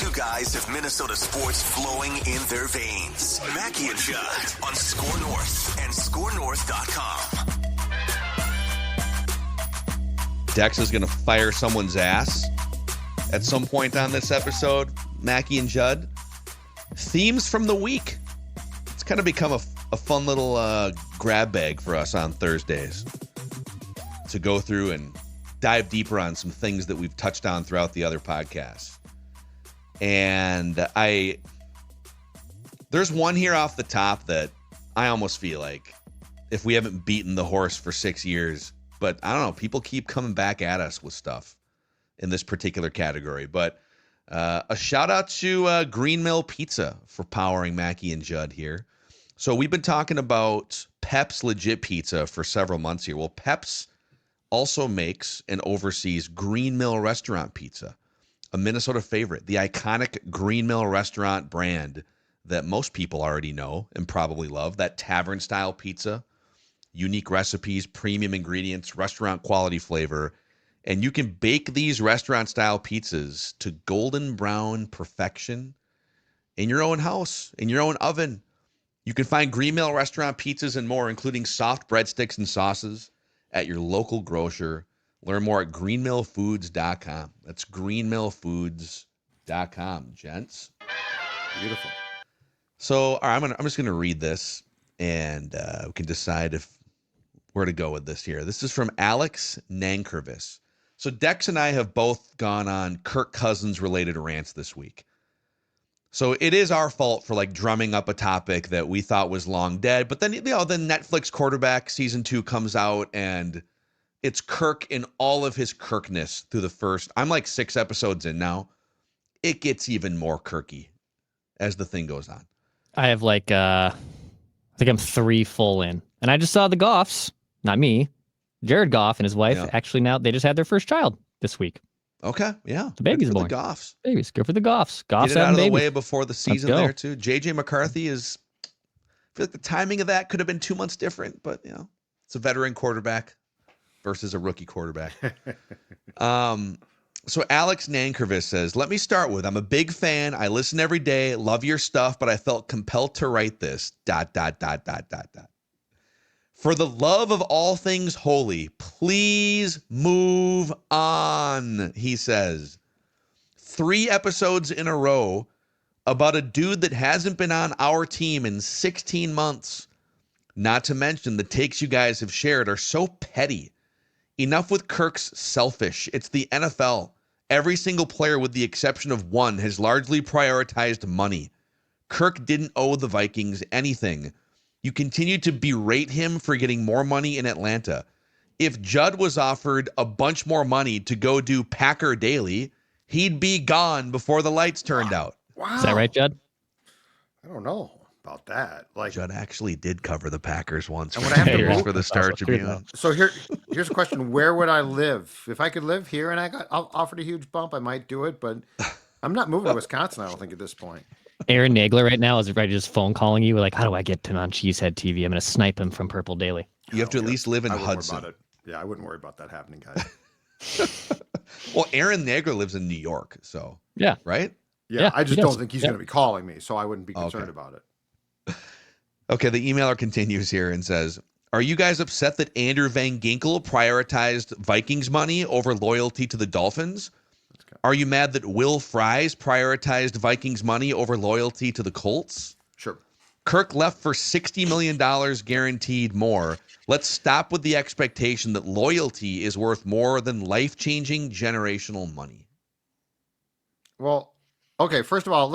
Two guys have Minnesota sports flowing in their veins. Mackey and Judd on SKOR North and SKORNorth.com. Dex is going to fire someone's ass at some point on this episode. Mackey and Judd. Themes from the week. It's kind of become a fun little grab bag for us on Thursdays to go through and dive deeper on some things that we've touched on throughout the other podcasts. And there's one here off the top that I almost feel like if we haven't beaten the horse for 6 years, but I don't know, people keep coming back at us with stuff in this particular category. But a shout out to Green Mill Pizza for powering Mackey and Judd here. So we've been talking about Pep's Legit Pizza for several months here. Well, Pep's also makes and oversees Green Mill Restaurant Pizza, a Minnesota favorite, the iconic Green Mill Restaurant brand that most people already know and probably love, that tavern-style pizza, unique recipes, premium ingredients, restaurant-quality flavor, and you can bake these restaurant-style pizzas to golden brown perfection in your own house, in your own oven. You can find Green Mill Restaurant pizzas and more, including soft breadsticks and sauces, at your local grocer. Learn more at greenmillfoods.com. That's greenmillfoods.com, gents. Beautiful. So, all right, I'm just going to read this, and we can decide where to go with this here. This is from Alex Nankervis. So Dex and I have both gone on Kirk Cousins related rants this week. So it is our fault for drumming up a topic that we thought was long dead. But then, then Netflix Quarterback season 2 comes out, and it's Kirk in all of his Kirkness through the first. I'm 6 episodes in now. It gets even more Kirky as the thing goes on. I have I think I'm 3 full in. And I just saw the Goffs, not me, Jared Goff and his wife. Yeah. Actually, now they just had their first child this week. Okay, yeah. The baby's born. The Goffs. Babies, go for the Goffs. Goffs get it out of the babies. way before the season there, too. JJ McCarthy I feel like the timing of that could have been 2 months different, but, it's a veteran quarterback versus a rookie quarterback. So Alex Nankervis says, let me start with, I'm a big fan. I listen every day. Love your stuff, but I felt compelled to write this, ... For the love of all things holy, please move on, he says. 3 episodes in a row about a dude that hasn't been on our team in 16 months. Not to mention the takes you guys have shared are so petty. Enough with Kirk's selfish. It's the NFL. Every single player with the exception of one has largely prioritized money. Kirk didn't owe the Vikings anything. You continue to berate him for getting more money in Atlanta. If Judd was offered a bunch more money to go do Packer Daily, he'd be gone before the lights turned out. Wow. Is that right, Judd? I don't know about that. Judd actually did cover the Packers once for the Star Tribune. So here's a question. Where would I live? If I could live here and I got offered a huge bump, I might do it, but I'm not moving to Wisconsin, I don't think, at this point. Aaron Nagler right now is ready, just phone calling you. How do I get him on Cheesehead TV? I'm going to snipe him from Purple Daily. You have to at least live in Hudson. Yeah, I wouldn't worry about that happening, guys. Well, Aaron Nagler lives in New York, so yeah, right? Yeah, I just don't think he's going to be calling me, so I wouldn't be concerned about it. Okay, the emailer continues here and says, are you guys upset that Andrew Van Ginkel prioritized Vikings money over loyalty to the Dolphins? Are you mad that Will Fries prioritized Vikings money over loyalty to the Colts? Sure. Kirk left for $60 million guaranteed more. Let's stop with the expectation that loyalty is worth more than life-changing generational money. Well, okay, first of all,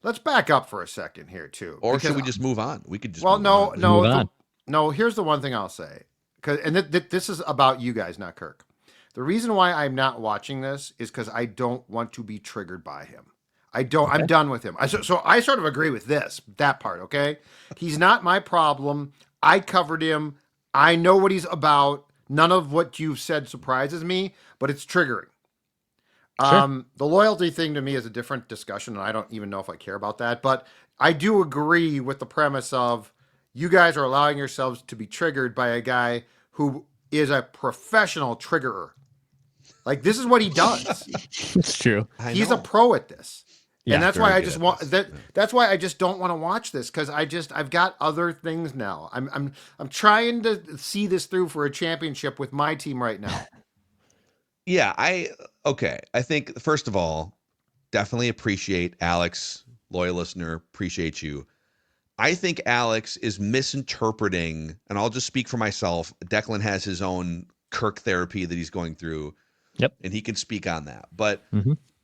let's back up for a second here, too. Or should we just move on? We could just no. Here's the one thing I'll say. This is about you guys, not Kirk. The reason why I'm not watching this is because I don't want to be triggered by him. I'm done with him. So I sort of agree with that part, okay? He's not my problem. I covered him. I know what he's about. None of what you've said surprises me, but it's triggering. Sure. The loyalty thing to me is a different discussion, and I don't even know if I care about that. But I do agree with the premise of you guys are allowing yourselves to be triggered by a guy who is a professional triggerer. Like, this is what he does. It's true. He's a pro at this. Yeah, and that's why I just want this. that's why I just don't want to watch this, because I've got other things now. I'm trying to see this through for a championship with my team right now. Yeah, I think, first of all, definitely appreciate Alex, loyal listener, appreciate you. I think Alex is misinterpreting, and I'll just speak for myself. Declan has his own Kirk therapy that he's going through. Yep. And he can speak on that. But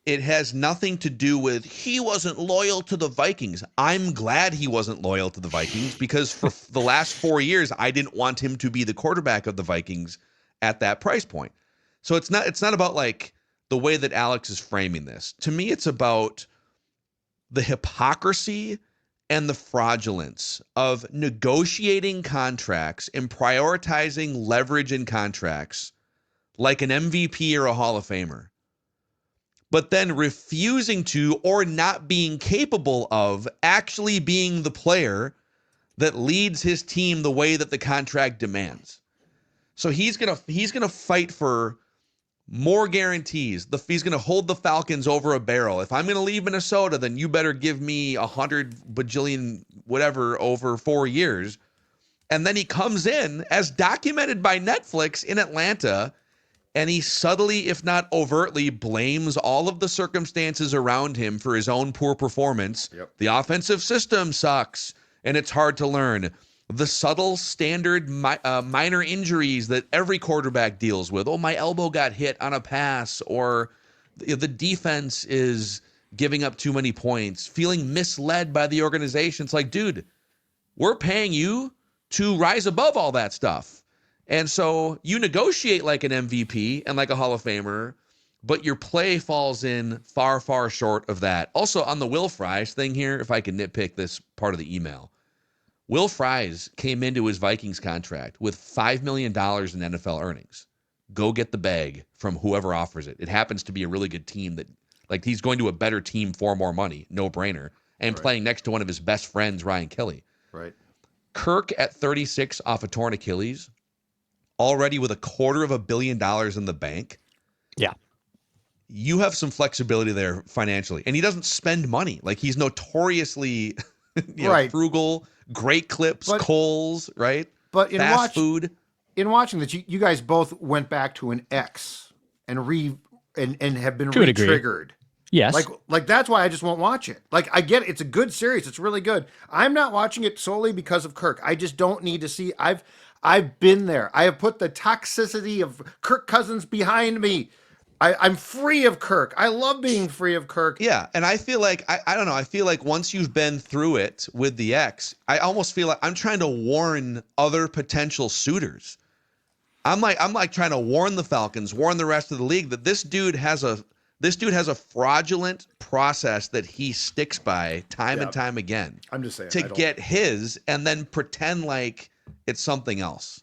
it has nothing to do with he wasn't loyal to the Vikings. I'm glad he wasn't loyal to the Vikings, because for the last 4 years, I didn't want him to be the quarterback of the Vikings at that price point. So it's not about like the way that Alex is framing this. To me, it's about the hypocrisy and the fraudulence of negotiating contracts and prioritizing leverage in contracts like an MVP or a Hall of Famer, but then refusing to, or not being capable of, actually being the player that leads his team the way that the contract demands. So he's gonna fight for more guarantees. He's going to hold the Falcons over a barrel. If I'm going to leave Minnesota, then you better give me 100 bajillion whatever over 4 years. And then he comes in, as documented by Netflix, in Atlanta, and he subtly, if not overtly, blames all of the circumstances around him for his own poor performance. Yep. The offensive system sucks, and it's hard to learn. The subtle standard minor injuries that every quarterback deals with. Oh, my elbow got hit on a pass, or the defense is giving up too many points, feeling misled by the organization. It's like, dude, we're paying you to rise above all that stuff. And so you negotiate like an MVP and like a Hall of Famer, but your play falls in far, far short of that. Also, on the Will Fries thing here, if I can nitpick this part of the email, Will Fries came into his Vikings contract with $5 million in NFL earnings. Go get the bag from whoever offers it. It happens to be a really good team that, like, he's going to a better team for more money, no brainer, and playing next to one of his best friends, Ryan Kelly. Right. Kirk at 36 off a torn Achilles, already with $250 million in the bank. Yeah. You have some flexibility there financially, and he doesn't spend money. Like, he's notoriously frugal. Great clips, Kohl's, right? But in fast food. In watching this, you guys both went back to an X and have been to a degree. re-triggered. Yes. Like that's why I just won't watch it. Like, I get it. It's a good series. It's really good. I'm not watching it solely because of Kirk. I just don't need to see. I've been there. I have put the toxicity of Kirk Cousins behind me. I'm free of Kirk. I love being free of Kirk. Yeah, and I feel like I don't know. I feel like once you've been through it with the X, I almost feel like I'm trying to warn other potential suitors. I'm like trying to warn the Falcons, warn the rest of the league that this dude has a fraudulent process that he sticks by time and time again. I'm just saying to get his, and then pretend like it's something else,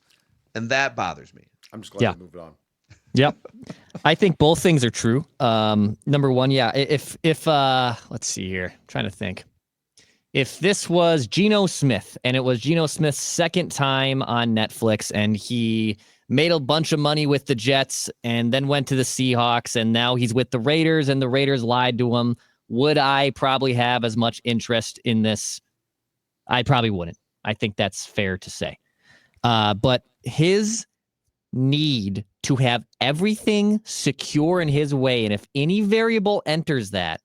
and that bothers me. I'm just glad we moved on. Yep. I think both things are true. Number one, if let's see here, I'm trying to think. If this was Geno Smith and it was Geno Smith's second time on Netflix and he made a bunch of money with the Jets and then went to the Seahawks and now he's with the Raiders and the Raiders lied to him, would I probably have as much interest in this? I probably wouldn't. I think that's fair to say. But his need to have everything secure in his way, and if any variable enters that,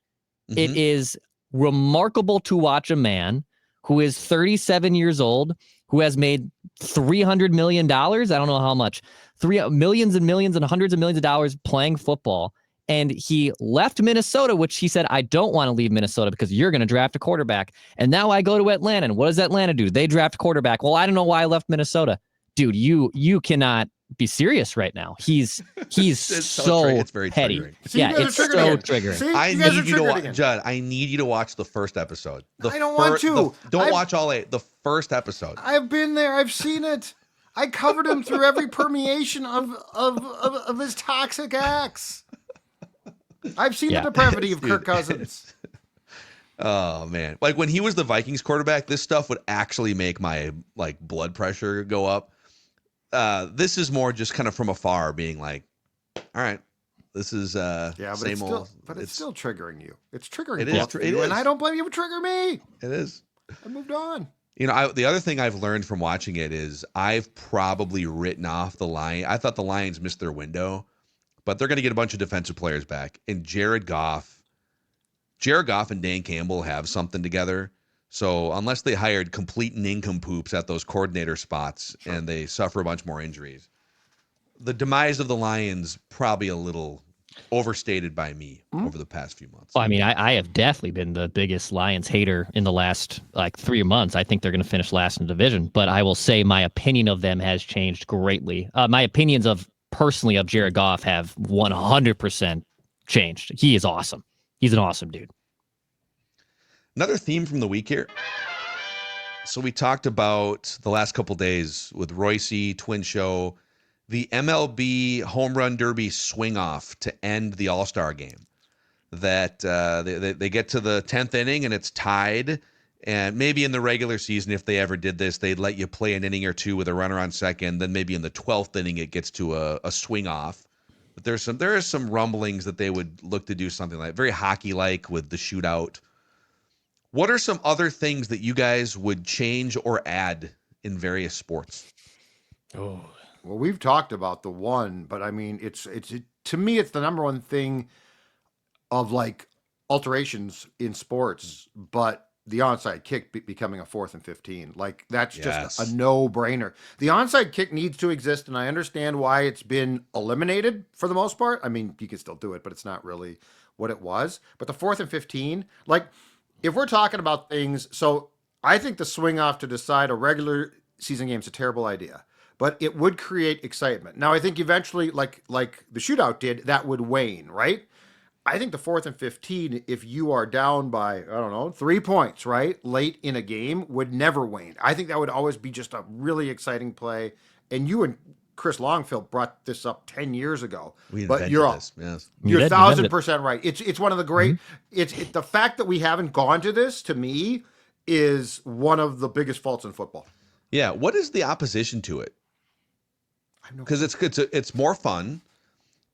it is remarkable to watch a man who is 37 years old, who has made $300 million. I don't know how much, millions and millions and hundreds of millions of dollars playing football. And he left Minnesota, which he said, I don't want to leave Minnesota because you're going to draft a quarterback. And now I go to Atlanta. And what does Atlanta do? They draft a quarterback. Well, I don't know why I left Minnesota. Dude, you cannot be serious right now. He's so it's very petty. triggering. See, it's so triggering. See, I you guys need are you to triggered watch, again. Judd. I need you to watch the first episode. I don't want to. Don't watch all 8. The first episode. I've been there. I've seen it. I covered him through every permeation of his toxic acts. I've seen the depravity of Kirk Cousins. Oh man, like when he was the Vikings quarterback, this stuff would actually make my blood pressure go up. This is more just kind of from afar, being like, all right, This is Yeah, but same old. It's still triggering you. It's triggering it both is, of you, it and is. I don't blame you for triggering me. It is. I moved on. The other thing I've learned from watching it is I've probably written off the Lions. I thought the Lions missed their window, but they're going to get a bunch of defensive players back. And Jared Goff and Dan Campbell have something together. So unless they hired complete nincompoops at those coordinator spots and they suffer a bunch more injuries, the demise of the Lions probably a little overstated by me over the past few months. Well, I mean, I have definitely been the biggest Lions hater in the last 3 months. I think they're going to finish last in the division, but I will say my opinion of them has changed greatly. My opinions of Jared Goff have 100% changed. He is awesome. He's an awesome dude. Another theme from the week here. So we talked about the last couple days with Royce, Twin Show, the MLB Home Run Derby swing off to end the All-Star game. That they get to the 10th inning and it's tied. And maybe in the regular season, if they ever did this, they'd let you play an inning or two with a runner on second. Then maybe in the 12th inning, it gets to a swing off. But there is some rumblings that they would look to do something like very hockey-like with the shootout. What are some other things that you guys would change or add in various sports? Oh, well, we've talked about the one, but I mean, it's to me, it's the number one thing of like alterations in sports, but the onside kick becoming a 4th and 15, like that's just a no-brainer. The onside kick needs to exist, and I understand why it's been eliminated for the most part. I mean, you can still do it, but it's not really what it was. But the 4th and 15, like, if we're talking about things, so I think the swing off to decide a regular season game is a terrible idea, but it would create excitement. Now, I think eventually, like the shootout did, that would wane, right? I think the 4th and 15, if you are down by, I don't know, 3 points, right, late in a game, would never wane. I think that would always be just a really exciting play. And you and Chris Longfield brought this up 10 years ago. But you're 1,000% right. It's one of the great. It's the fact that we haven't gone to this, to me, is one of the biggest faults in football. Yeah. What is the opposition to it? Because it's more fun.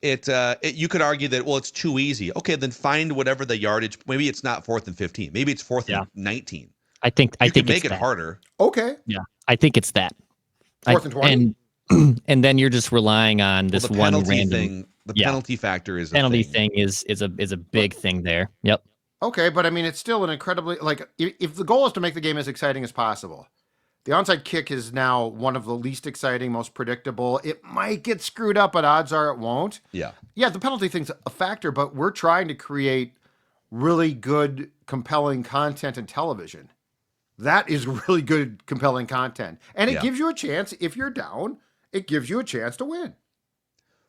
You could argue that, well, it's too easy. Okay, then find whatever the yardage. Maybe it's not 4th and 15. Maybe it's 4th and 19. I think make it harder. Okay. Yeah, I think it's that 4th and 20. And then you're just relying on this one random thing. The penalty factor is penalty thing is a big thing there. Yep. Okay, but I mean, it's still an incredibly, like, if the goal is to make the game as exciting as possible, the onside kick is now one of the least exciting, most predictable. It might get screwed up, but odds are it won't. Yeah. Yeah, the penalty thing's a factor, but we're trying to create really good, compelling content in television. That is really good, compelling content. And it gives you a chance, if you're down, it gives you a chance to win.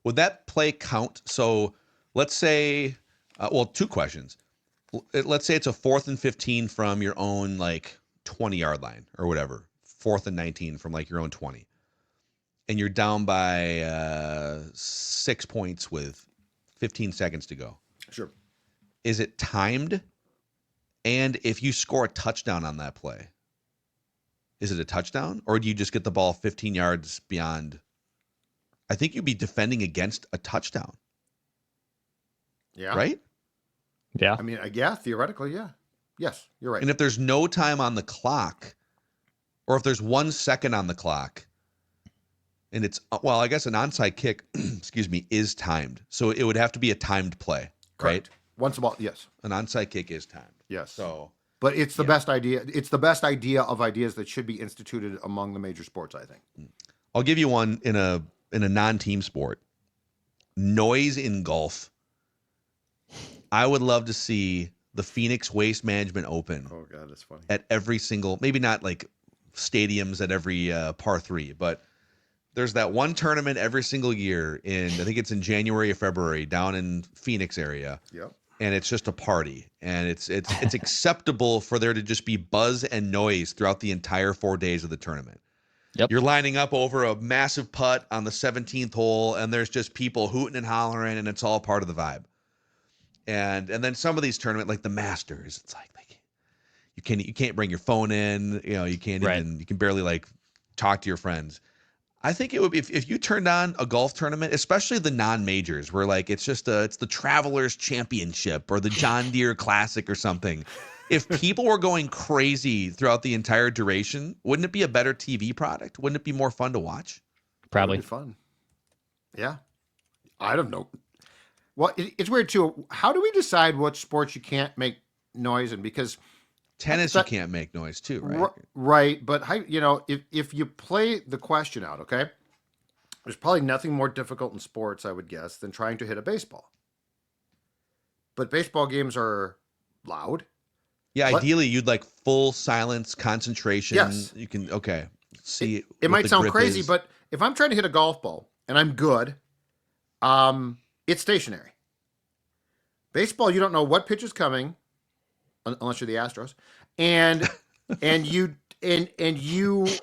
Would that play count? So let's say, 2 questions. Let's say it's a 4th and 15 from your own, 20-yard line or whatever. 4th and 19 from, your own 20. And you're down by 6 points with 15 seconds to go. Sure. Is it timed? And if you score a touchdown on that play, is it a touchdown? Or do you just get the ball 15 yards beyond? I think you'd be defending against a touchdown. Yeah. Right? Yeah. I mean, theoretically, yeah. Yes, you're right. And if there's no time on the clock, or if there's 1 second on the clock, and it's, I guess an onside kick, is timed. So it would have to be a timed play, Correct. right? Once a ball, yes. An onside kick is timed. Yes. So, but it's the best idea. It's the best idea of ideas that should be instituted among the major sports, I think. I'll give you one in a non-team sport. Noise in golf. I would love to see the Phoenix Waste Management Open. Oh God, that's funny. At every single, maybe not stadiums at every par 3, but there's that one tournament every single year I think it's in January or February down in Phoenix area. Yep. And it's just a party, and it's acceptable for there to just be buzz and noise throughout the entire 4 days of the tournament. Yep. You're lining up over a massive putt on the 17th hole, and there's just people hooting and hollering, and it's all part of the vibe. And then some of these tournaments, like the Masters, it's like you can't bring your phone in, you can't right. even, you can barely talk to your friends. I think it would be if you turned on a golf tournament, especially the non-majors, where like it's the Travelers Championship or the John Deere Classic or something. If people were going crazy throughout the entire duration, wouldn't it be a better TV product? Wouldn't it be more fun to watch? Probably. That would be fun. Yeah. I don't know. Well, it's weird too. How do we decide what sports you can't make noise in? Because tennis, you can't make noise too, right? Right. But if you play the question out, okay, there's probably nothing more difficult in sports, I would guess, than trying to hit a baseball. But baseball games are loud. Yeah, ideally you'd like full silence, concentration. Yes. You can see. It might sound crazy, but if I'm trying to hit a golf ball and I'm good, it's stationary. Baseball, you don't know what pitch is coming, unless you're the Astros, and you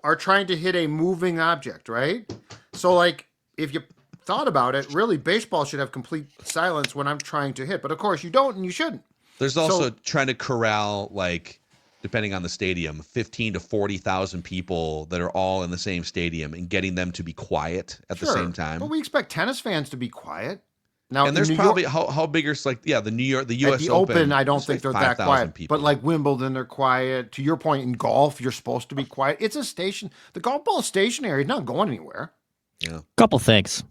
are trying to hit a moving object, right? So like if you thought about it, really baseball should have complete silence when I'm trying to hit, but of course you don't, and you shouldn't. There's also trying to corral, like, depending on the stadium, 15 to 40,000 people that are all in the same stadium and getting them to be quiet at the same time. But we expect tennis fans to be quiet. Now, and there's probably how big is the U.S. Open. I don't think they're that quiet. People. But like Wimbledon, they're quiet. To your point, in golf, you're supposed to be quiet. It's a station. The golf ball is stationary. It's not going anywhere. Yeah. Couple things.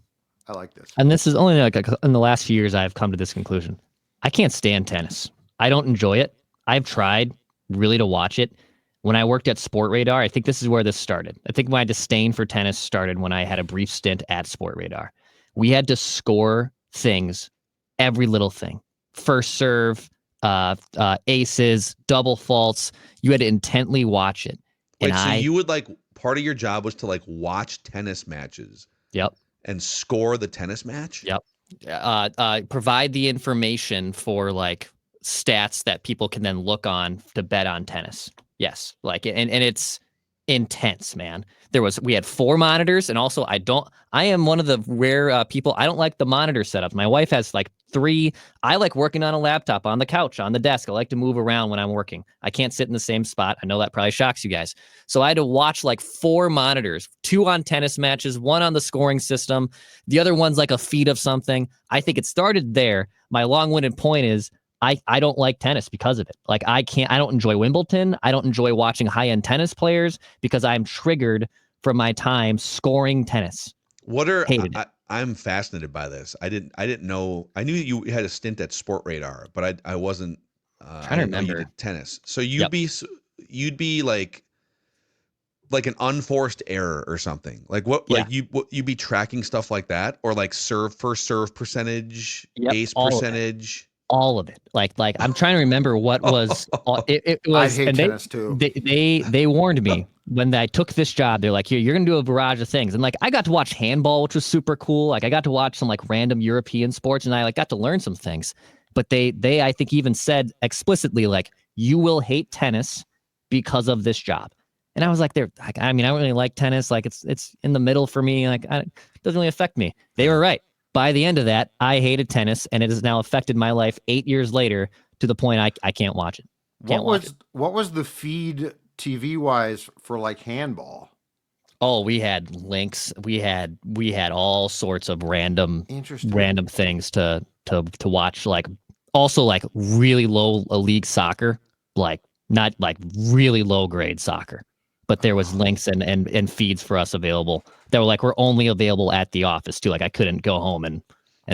I like this. And this is only like in the last few years I've come to this conclusion. I can't stand tennis. I don't enjoy it. I've tried really to watch it. When I worked at Sport Radar, I think this is where this started. I think my disdain for tennis started when I had a brief stint at Sport Radar. We had to score things, every little thing. First serve, aces, double faults. You had to intently watch it. Wait, so you would part of your job was to watch tennis matches. Yep. And score the tennis match? Yep. Provide the information for stats that people can then look on to bet on tennis. Yes. And it's intense, man. We had 4 monitors, and also I am one of the rare people, I don't like the monitor setup. My wife has 3. I like working on a laptop, on the couch, on the desk. I like to move around when I'm working. I can't sit in the same spot. I know that probably shocks you guys. So I had to watch 4 monitors, 2 on tennis matches, 1 on the scoring system. The other one's a feed of something. I think it started there. My long-winded point is I don't like tennis because of it. I don't enjoy Wimbledon. I don't enjoy watching high-end tennis players because I'm triggered from my time scoring tennis. I'm fascinated by this. I didn't know. I knew you had a stint at Sport Radar, but I wasn't trying to remember. You did tennis. So you'd be like an unforced error or something. You'd be tracking stuff like that, or first serve percentage, ace percentage. All of it. I'm trying to remember what was it was. I hate tennis too. They warned me when I took this job. They're like, you're gonna do a barrage of things, and I got to watch handball, which was super cool. I got to watch some random European sports, and I got to learn some things. But they I think even said explicitly you will hate tennis because of this job. And I was I don't really like tennis. It's in the middle for me. It doesn't really affect me. They were right. By the end of that, I hated tennis, and it has now affected my life 8 years later to the point I can't watch it. What was the feed TV wise for handball? Oh, we had links. We had all sorts of random things to watch. Also really low league soccer, not really low grade soccer. But there was links and feeds for us available that were only available at the office too. I couldn't go home and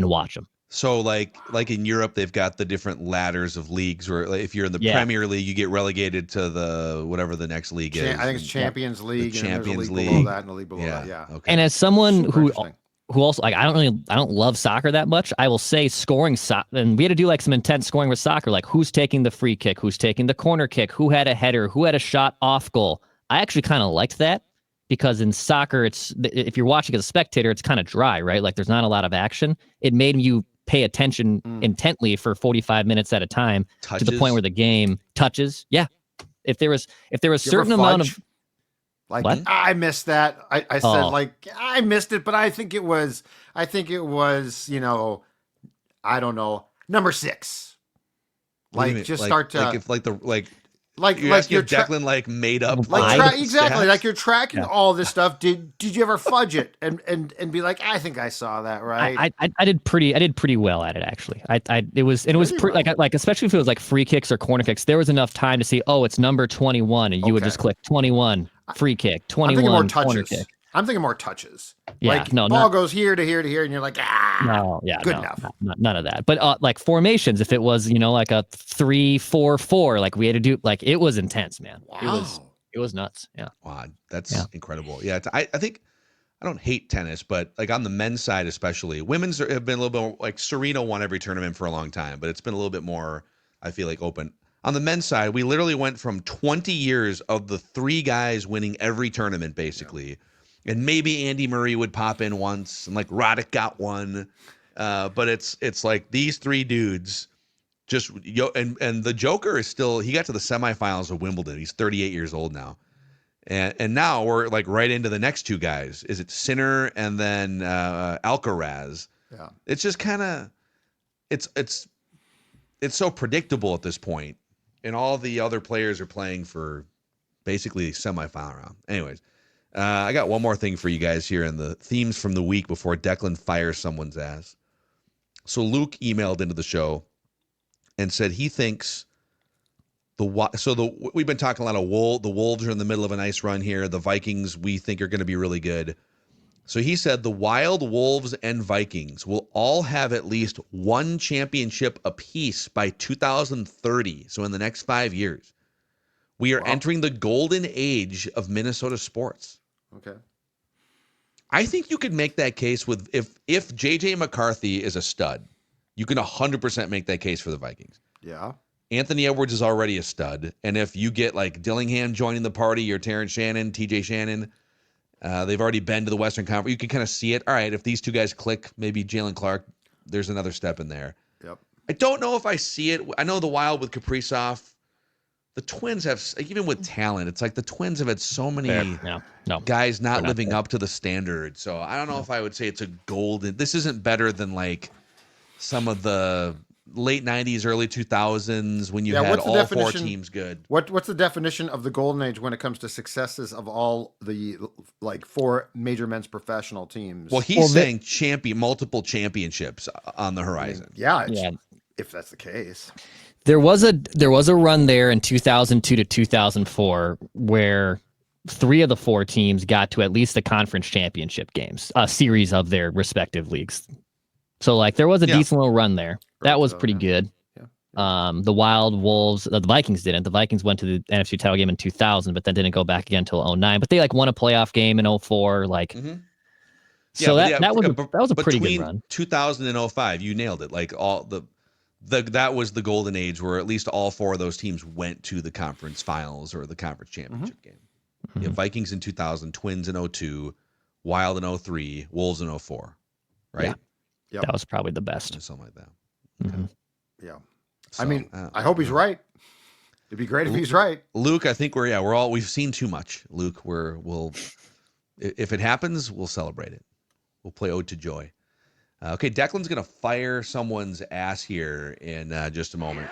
watch them. So in Europe, they've got the different ladders of leagues where if you're in the Premier League, you get relegated to the whatever the next league is. I think it's Champions League. The Champions League below that and the league below that. Yeah. Okay. And as someone who also I don't love soccer that much, I will say scoring and we had to do some intense scoring with soccer, who's taking the free kick, who's taking the corner kick, who had a header, who had a shot off goal. I actually kind of liked that because in soccer, if you're watching as a spectator, it's kind of dry, right? There's not a lot of action. It made you pay attention intently for 45 minutes at a time to the point where the game touches. Yeah. If there was certain amount of what? I missed that. I said I missed it, but I think it was I don't know, number 6. Start to You're asking if Declan like made up exactly stats? like you're tracking all this stuff. Did you ever fudge it and be like, I think I saw that right? I did pretty well at it actually. It was like especially if it was like free kicks or corner kicks, there was enough time to see, oh, it's number 21, and you would just click 21 free kick, 21 corner kick. I'm thinking more touches. Yeah, like ball goes here to here to here, and you're like, good enough. None of that. But like formations, if it was like a 3-4-4, like we had to do, like it was intense, man. Wow. It was nuts. Yeah. Wow, that's incredible. Yeah, I think I don't hate tennis, but like on the men's side especially, women's have been a little bit more, like Serena won every tournament for a long time, but it's been a little bit more, I feel like, open. On the men's side, we literally went from 20 years of the 3 guys winning every tournament basically. Yeah. And maybe Andy Murray would pop in once, and like Roddick got one, but it's like these 3 dudes just and the Joker is still, he got to the semifinals of Wimbledon. He's 38 years old now, and now we're like right into the next 2 guys. Is it Sinner and then Alcaraz? Yeah, it's just kind of it's so predictable at this point, and all the other players are playing for basically semifinal round. Anyways. I got one more thing for you guys here in the themes from the week before Declan fires someone's ass. So Luke emailed into the show and said he thinks we've been talking a lot of the Wolves are in the middle of a nice run here. The Vikings we think are going to be really good. So he said the Wild, Wolves, and Vikings will all have at least 1 championship apiece by 2030. So in the next 5 years. We are entering the golden age of Minnesota sports. Okay. I think you could make that case with if J.J. McCarthy is a stud, you can 100% make that case for the Vikings. Yeah. Anthony Edwards is already a stud. And if you get like Dillingham joining the party or Terrence Shannon, TJ Shannon, they've already been to the Western Conference. You can kind of see it. All right, if these 2 guys click, maybe Jalen Clark, there's another step in there. Yep. I don't know if I see it. I know the Wild with Kaprizov. The Twins have, even with talent, it's like the Twins have had so many guys not living up to the standard. So I don't know if I would say it's a golden. This isn't better than like some of the late 90s, early 2000s when you had all 4 teams good. What's the definition of the golden age when it comes to successes of all the like 4 major men's professional teams? Well, he's saying multiple championships on the horizon. If that's the case. There was a run there in 2002 to 2004 where 3 of the 4 teams got to at least the conference championship games, a series of their respective leagues. So like there was a decent little run there. That was pretty good. Yeah. The Wild, Wolves, the Vikings didn't. The Vikings went to the NFC title game in 2000, but then didn't go back again until 2009. But they like won a playoff game in 2004. Like, so that was a pretty good run. 2000 and 2005, you nailed it. Like all that was the golden age where at least all 4 of those teams went to the conference finals or the conference championship game. Yeah, Vikings in 2000, Twins in 2002, Wild in 2003, Wolves in 2004. Right? Yeah. Yep. That was probably the best. Something like that. Okay. Yeah. So, I mean, I hope he's right. It'd be great if he's right. Luke, I think we've seen too much. Luke, if it happens, we'll celebrate it. We'll play Ode to Joy. Okay, Declan's going to fire someone's ass here in just a moment.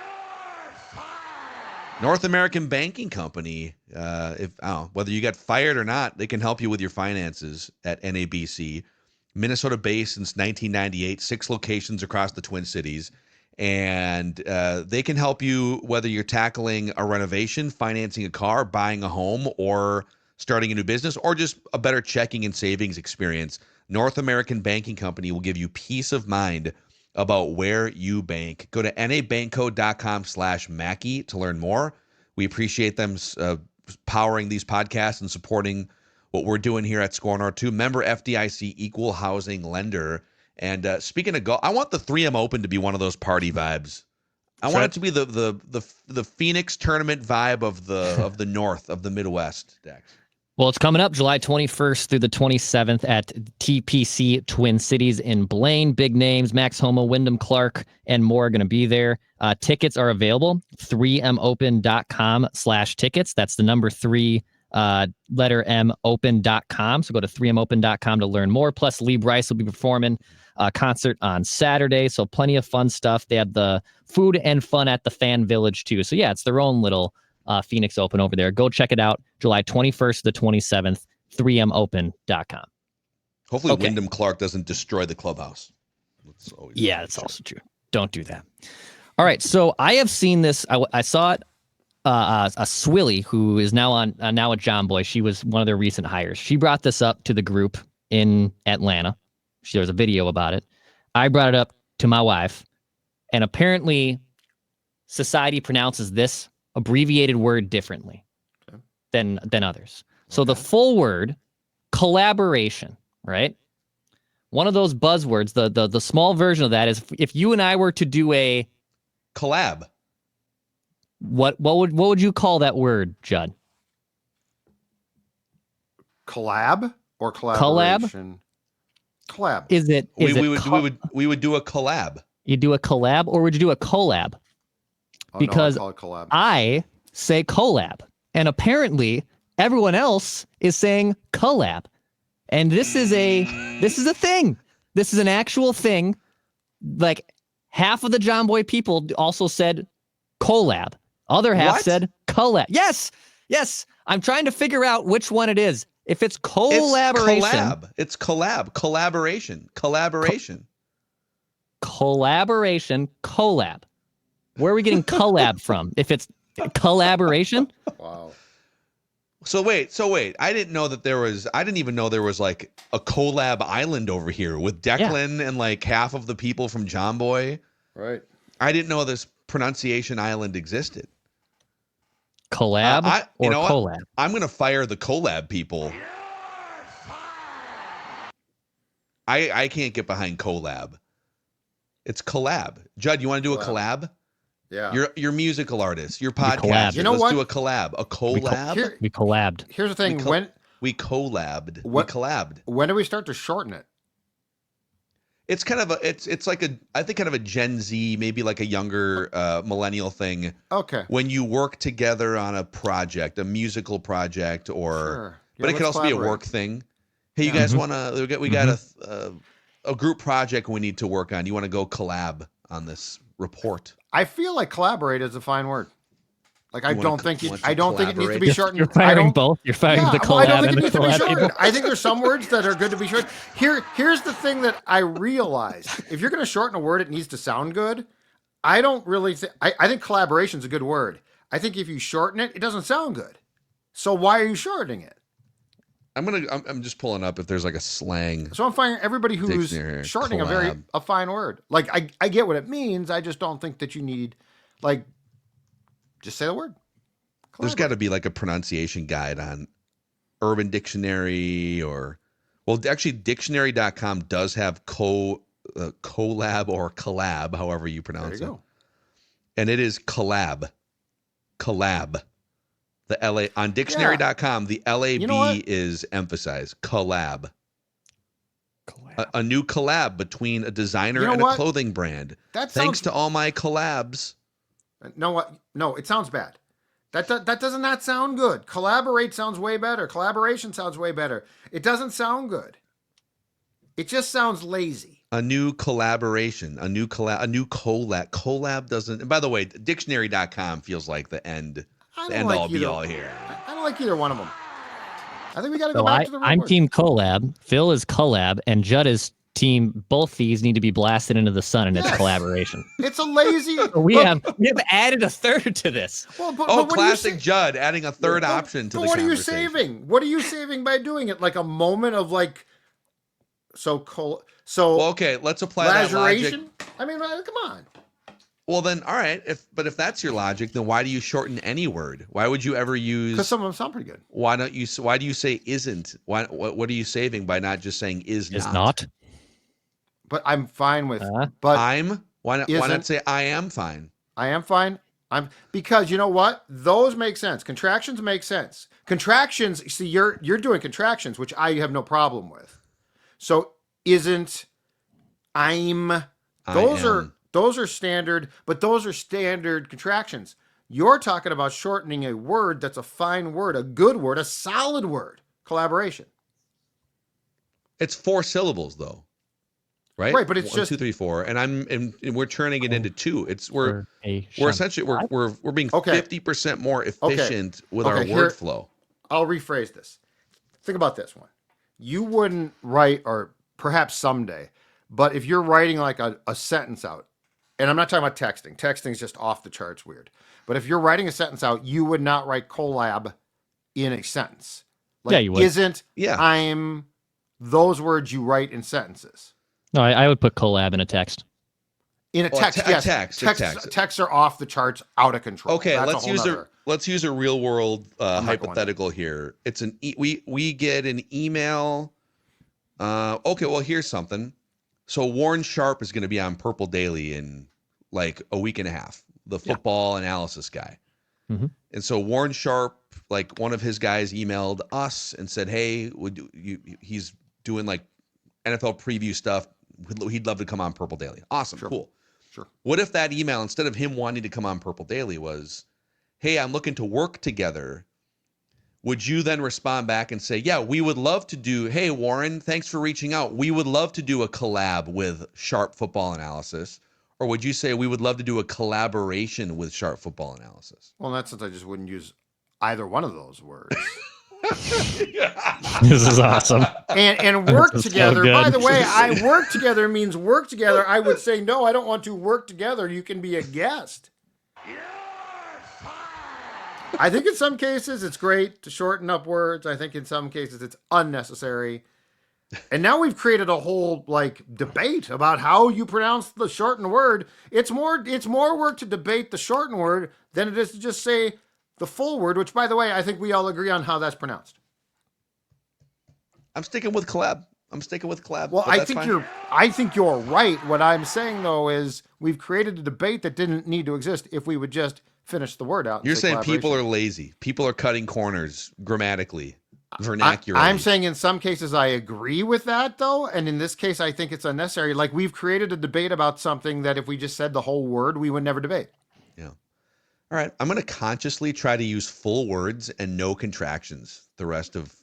North American Banking Company, whether you got fired or not, they can help you with your finances at NABC. Minnesota-based since 1998, 6 locations across the Twin Cities. And they can help you whether you're tackling a renovation, financing a car, buying a home, or starting a new business, or just a better checking and savings experience. North American Banking Company will give you peace of mind about where you bank. Go to nabankco.com/Mackey to learn more. We appreciate them powering these podcasts and supporting what we're doing here at SKOR North 2. Member FDIC, equal housing lender. And speaking of golf, I want the 3M Open to be one of those party vibes. I want it to be the Phoenix tournament vibe of the North, of the Midwest, Dex. Well, it's coming up July 21st through the 27th at TPC Twin Cities in Blaine. Big names, Max Homa, Wyndham Clark, and more are going to be there. Tickets are available, 3mopen.com/tickets. That's the number 3, letter M, open.com. So go to 3mopen.com to learn more. Plus, Lee Bryce will be performing a concert on Saturday. So plenty of fun stuff. They have the food and fun at the Fan Village, too. So, yeah, it's their own little Phoenix Open over there. Go check it out. July 21st to the 27th, 3mopen.com. Hopefully Wyndham Clark doesn't destroy the clubhouse. That's also true. Don't do that. All right, so I have seen this. I saw it. A Swilly, who is now a John Boy. She was one of their recent hires. She brought this up to the group in Atlanta. There was a video about it. I brought it up to my wife, and apparently, society pronounces this abbreviated word differently than others. So the full word, collaboration, right? One of those buzzwords. The small version of that is if you and I were to do a collab. What would you call that word, Judd? Collab or collaboration? Collab. Is it? We would do a collab. You do a collab, or would you do a collab? Because no, I call it collab. I say collab, and apparently everyone else is saying collab, and this is a thing. This is an actual thing. Like half of the John Boy people also said collab. Other half said collab. Yes. I'm trying to figure out which one it is. If it's collaboration. It's collab. Collaboration. Collaboration. Collab. Where are we getting collab from? If it's collaboration? Wow. So wait. I didn't even know there was like a collab island over here with Declan and like half of the people from John Boy. Right. I didn't know this pronunciation island existed. Collab collab? I'm going to fire the collab people. I can't get behind collab. It's collab. Judd, you want to do a collab? Yeah. You're a musical artist. You're podcast. You know what? Let's do a collab. A collab? We collabed. Here's the thing. We collabed. We collabed. When do we start to shorten it? It's kind of it's like I think kind of a Gen Z, maybe like a younger millennial thing. Okay. When you work together on a project, a musical project, or Sure. but it could also be a work thing. Hey, you guys want to? We got a group project we need to work on. You want to go collab on this report? I feel like collaborate is a fine word. Like I don't think it needs to collaborate? be shortened. You're firing both. You're firing the collab I don't think and it the needs to be collab shortened. people. I think there's some words that are good to be shortened. Here's the thing that I realized: if you're going to shorten a word, it needs to sound good. I don't really think. I think collaboration is a good word. I think if you shorten it, it doesn't sound good. So why are you shortening it? I'm just pulling up if there's like a slang. So I'm finding everybody who's dictionary, shortening collab. a fine word. Like I get what it means. I just don't think that you need just say the word. There's got to be like a pronunciation guide on Urban Dictionary actually dictionary.com does have collab or collab, however you pronounce it. And it is collab. The LA on dictionary.com, the LAB is emphasized. Collab. A new collab between a designer and a clothing brand. Thanks to all my collabs. No, what? No, it sounds bad. That does not sound good. Collaborate sounds way better. Collaboration sounds way better. It doesn't sound good. It just sounds lazy. A new collaboration, a new collab. Collab doesn't. And by the way, dictionary.com feels like the end all be all here. I don't like either one of them. I think we got to go back to the I'm team collab. Phil is collab, and Judd is team. Both these need to be blasted into the sun, and it's collaboration. It's a lazy. We have added a third to this. But classic Judd adding a third option to the conversation. What are you saving? What are you saving by doing it? Like a moment of like. Well, okay, let's apply that logic. I mean, come on. Well, then, all right. If that's your logic, then why do you shorten any word? Why would you ever use? Because some of them sound pretty good. Why do you say isn't? What are you saving by not just saying is not? Is not. But I'm fine with. Why not say I am fine? I am fine. Because you know what? Those make sense. Contractions make sense. Contractions. See, you're doing contractions, which I have no problem with. So isn't I'm. Those are standard, but those are standard contractions. You're talking about shortening a word that's a fine word, a good word, a solid word. Collaboration. It's 4 syllables, though. right? Right, but it's 1, just 2, 3, 4, and we're turning it into 2. It's we're For essentially we're being Okay. 50% more efficient with our Okay, word flow. I'll rephrase this. Think about this one. You wouldn't write, or perhaps someday, but if you're writing like a sentence out, and I'm not talking about texting. Texting is just off the charts weird. But if you're writing a sentence out, you would not write collab in a sentence. Like, Yeah, you would. Isn't Yeah. I'm those words you write in sentences. No, I would put collab in a text. In a text, yes. Text. Texts are off the charts, out of control. Okay, That's let's use a real world not hypothetical here. It's we get an email. Okay, well here's something. So Warren Sharp is going to be on Purple Daily in like a week and a half. The football analysis guy. Mm-hmm. And so Warren Sharp, like one of his guys, emailed us and said, "Hey, he's doing like NFL preview stuff. He'd love to come on Purple Daily." Awesome, cool. Sure. What if that email, instead of him wanting to come on Purple Daily, was, "Hey, I'm looking to work together." Would you then respond back and say, "Yeah, we would love to do, hey, Warren, thanks for reaching out. We would love to do a collab with Sharp Football Analysis." Or would you say, "We would love to do a collaboration with Sharp Football Analysis"? Well, in that sense, I just wouldn't use either one of those words. This is awesome. And work This is so together. good. By the way, I work together means work together. I would say, no, I don't want to work together. You can be a guest. I think in some cases it's great to shorten up words. I think in some cases it's unnecessary. And now we've created a whole like debate about how you pronounce the shortened word. It's more work to debate the shortened word than it is to just say the full word, which, by the way, I think we all agree on how that's pronounced. I'm sticking with collab. Well, I think you're right. What I'm saying though is we've created a debate that didn't need to exist if we would just finish the word out. And You're say saying people are collaboration. lazy. People are cutting corners grammatically, vernacularly. I'm saying in some cases I agree with that though, and in this case I think it's unnecessary. Like we've created a debate about something that if we just said the whole word, we would never debate. Yeah. All right. I'm going to consciously try to use full words and no contractions the rest of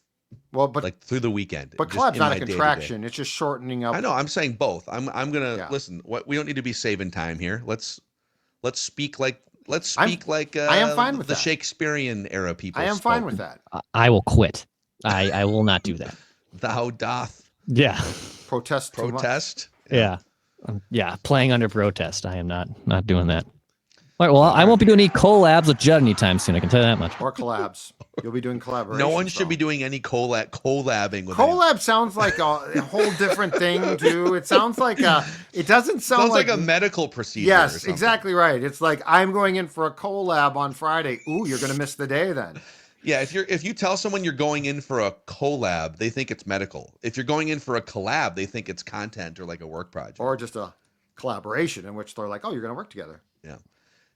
like through the weekend. But just collab's in not my a day-to-day. contraction. It's just shortening up. I know. I'm saying both. I'm gonna listen. What we don't need to be saving time here. Let's speak like I am fine with the that. Shakespearean era people. I am fine with that. I will quit. I will not do that. Thou doth Yeah. Protest. Too much. protest. Yeah. Yeah. Playing under protest. I am not doing that. All right. Well, I won't be doing any collabs with Judd anytime soon. I can tell you that much. Or collabs. You'll be doing collaboration. No one should be doing any collabing with collab. Sounds like a whole different thing too. It sounds like it doesn't sound like a medical procedure. Yes, exactly right. It's like I'm going in for a collab on Friday. Ooh, you're gonna miss the day then. Yeah, if you tell someone you're going in for a collab, they think it's medical. If you're going in for a collab, they think it's content or like a work project. Or just a collaboration in which they're like, oh, you're gonna work together. Yeah.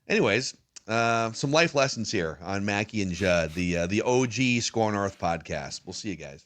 Anyways, some life lessons here on Mackey and Judd, the OG SKOR North podcast. We'll see you guys.